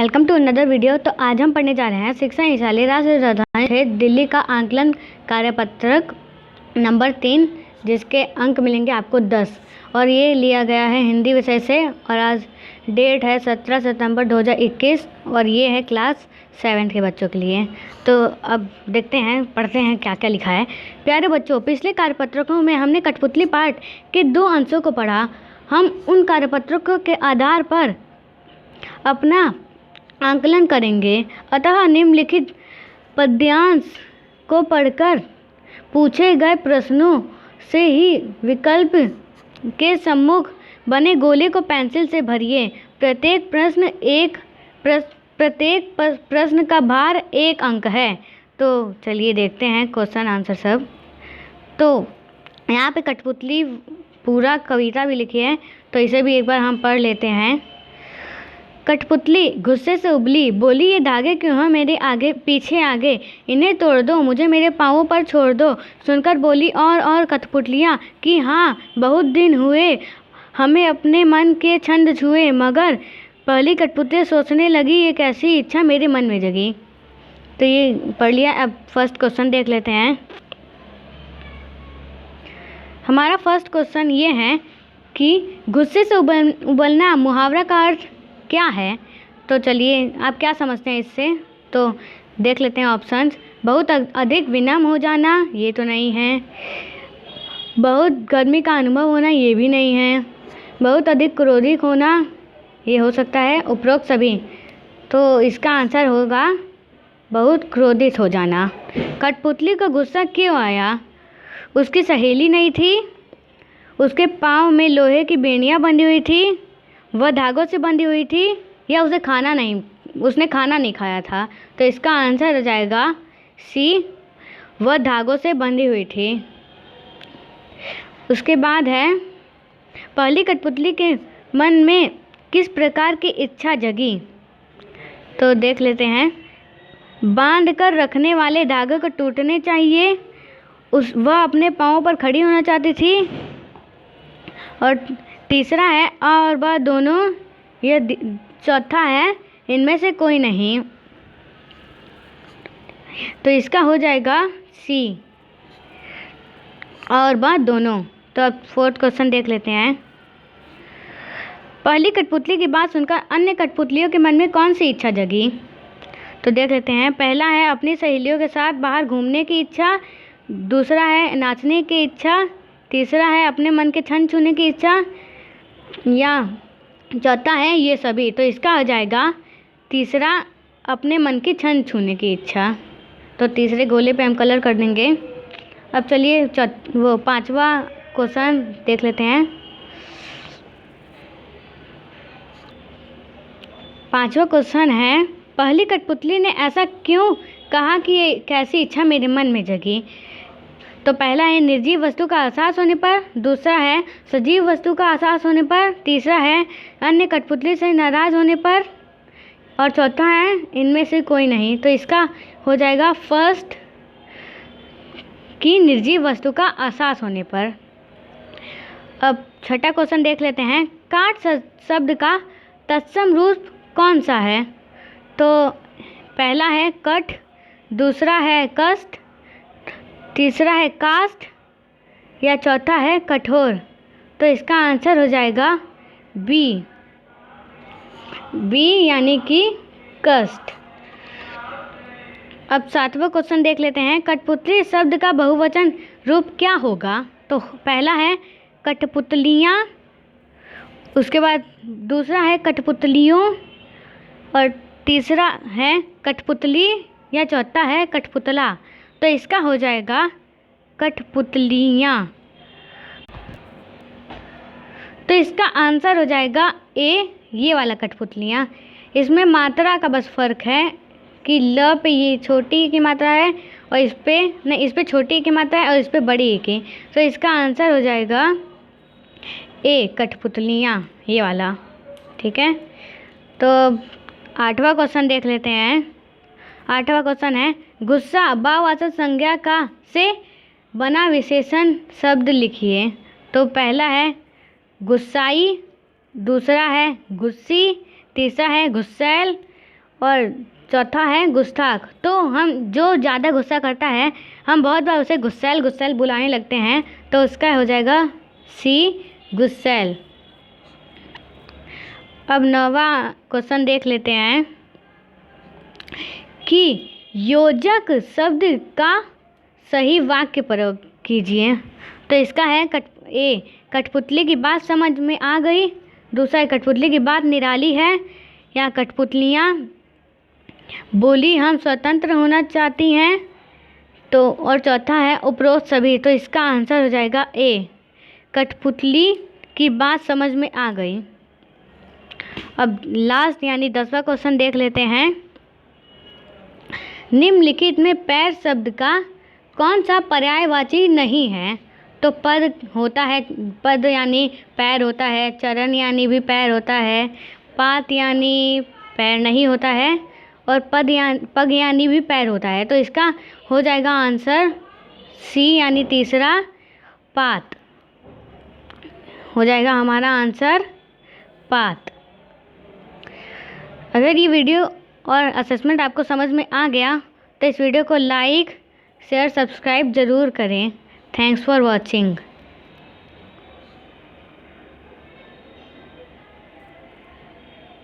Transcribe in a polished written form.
Welcome to another video. तो आज हम पढ़ने जा रहे हैं शिक्षा निदेशालय राष्ट्रीय राजधानी क्षेत्र दिल्ली का आंकलन कार्यपत्रक नंबर 3, जिसके अंक मिलेंगे आपको 10 और ये लिया गया है हिंदी विषय से। और आज डेट है 17 सितंबर 2021 और ये है क्लास 7 के बच्चों के लिए। तो अब देखते हैं, पढ़ते हैं क्या क्या लिखा है। प्यारे बच्चों, पिछले कार्यपत्रकों में हमने कठपुतली पाठ के 2 अंशों को पढ़ा। हम उन कार्यपत्रकों के आधार पर अपना आंकलन करेंगे। अतः निम्नलिखित पद्यांश को पढ़कर पूछे गए प्रश्नों से ही विकल्प के सम्मुख बने गोले को पेंसिल से भरिए। प्रत्येक प्रश्न का भार 1 अंक है। तो चलिए देखते हैं क्वेश्चन आंसर सब। तो यहाँ पे कठपुतली पूरा कविता भी लिखी है, तो इसे भी एक बार हम पढ़ लेते हैं। कठपुतली गुस्से से उबली, बोली ये धागे क्यों हैं मेरे आगे पीछे आगे, इन्हें तोड़ दो, मुझे मेरे पाँवों पर छोड़ दो। सुनकर बोली और कठपुतलियाँ कि हाँ, बहुत दिन हुए हमें अपने मन के छंद छुए। मगर पहली कठपुतली सोचने लगी, ये कैसी इच्छा मेरे मन में जगी। तो ये पढ़ लिया। अब फर्स्ट क्वेश्चन देख लेते हैं। हमारा फर्स्ट क्वेश्चन ये है कि गुस्से से उबलना मुहावरा का अर्थ क्या है। तो चलिए आप क्या समझते हैं इससे, तो देख लेते हैं ऑप्शंस। बहुत अधिक विनम्र हो जाना, ये तो नहीं है। बहुत गर्मी का अनुभव होना, ये भी नहीं है। बहुत अधिक क्रोधित होना, ये हो सकता है। उपरोक्त सभी, तो इसका आंसर होगा बहुत क्रोधित हो जाना। कठपुतली को गुस्सा क्यों आया? उसकी सहेली नहीं थी, उसके पाँव में लोहे की बेड़ियाँ बंधी हुई थी, वह धागों से बंधी हुई थी, या उसने खाना नहीं खाया था। तो इसका आंसर हो जाएगा सी, वह धागों से बंधी हुई थी। उसके बाद है, पहली कठपुतली के मन में किस प्रकार की इच्छा जगी। तो देख लेते हैं। बांध कर रखने वाले धागे को टूटने चाहिए, वह अपने पाँव पर खड़ी होना चाहती थी। और तीसरा है और वह दोनों, यह चौथा है इनमें से कोई नहीं। तो इसका हो जाएगा सी, और वह दोनों। तो अब फोर्थ क्वेश्चन देख लेते हैं। पहली कठपुतली की बात सुनकर अन्य कठपुतलियों के मन में कौन सी इच्छा जगी। तो देख लेते हैं। पहला है अपनी सहेलियों के साथ बाहर घूमने की इच्छा, दूसरा है नाचने की इच्छा, तीसरा है अपने मन के छंद छूने की इच्छा, या चौथा है ये सभी। तो इसका हो जाएगा तीसरा, अपने मन की छंद छूने की इच्छा। तो तीसरे गोले पे हम कलर कर देंगे। अब चलिए वो 5वां क्वेश्चन देख लेते हैं। 5वां क्वेश्चन है, पहली कठपुतली ने ऐसा क्यों कहा कि ये कैसी इच्छा मेरे मन में जगी। तो पहला है निर्जीव वस्तु का एहसास होने पर, दूसरा है सजीव वस्तु का एहसास होने पर, तीसरा है अन्य कठपुतली से नाराज होने पर, और चौथा है इनमें से कोई नहीं। तो इसका हो जाएगा फर्स्ट, कि निर्जीव वस्तु का एहसास होने पर। अब छठा क्वेश्चन देख लेते हैं। काट शब्द का तत्सम रूप कौन सा है। तो पहला है कठ, दूसरा है कष्ट, तीसरा है कास्ट, या चौथा है कठोर। तो इसका आंसर हो जाएगा बी यानी कि कष्ट। अब 7वां क्वेश्चन देख लेते हैं। कठपुतली शब्द का बहुवचन रूप क्या होगा। तो पहला है कठपुतलियाँ, उसके बाद दूसरा है कठपुतलियों, और तीसरा है कठपुतली, या चौथा है कठपुतला। तो इसका हो जाएगा कठपुतलियाँ। तो इसका आंसर हो जाएगा ए, ये वाला कठपुतलियाँ। इसमें मात्रा का बस फ़र्क है कि ल पे ये छोटी की मात्रा है, और इस पे छोटी की मात्रा है, और इस पे बड़ी की। तो इसका आंसर हो जाएगा ए, कठपुतलियाँ, ये वाला। ठीक है। तो 8वां क्वेश्चन देख लेते हैं। 8वां क्वेश्चन है, गुस्सा भाववाचक संज्ञा का से बना विशेषण शब्द लिखिए। तो पहला है गुस्साई, दूसरा है गुस्सी, तीसरा है गुस्सैल, और चौथा है गुस्ताख। तो हम जो ज़्यादा गुस्सा करता है हम बहुत बार उसे गुस्सैल गुस्सैल बुलाने लगते हैं, तो उसका हो जाएगा सी गुस्सैल। अब 9वां क्वेश्चन देख लेते हैं कि योजक शब्द का सही वाक्य प्रयोग कीजिए। तो इसका है ए, कठपुतली की बात समझ में आ गई। दूसरा है कठपुतली की बात निराली है, या कठपुतलियाँ बोली हम स्वतंत्र होना चाहती हैं। तो और चौथा है उपरोक्त सभी। तो इसका आंसर हो जाएगा ए, कठपुतली की बात समझ में आ गई। अब लास्ट यानी 10वां क्वेश्चन देख लेते हैं। निम्नलिखित में पैर शब्द का कौन सा पर्यायवाची नहीं है? तो पद होता है, पद यानी पैर होता है, चरण यानी भी पैर होता है, पात यानी पैर नहीं होता है, और पग यानी भी पैर होता है। तो इसका हो जाएगा आंसर सी यानी तीसरा, पात हो जाएगा हमारा आंसर, पात। अगर ये वीडियो और असेसमेंट आपको समझ में आ गया तो इस वीडियो को लाइक शेयर सब्सक्राइब ज़रूर करें। Thanks for watching.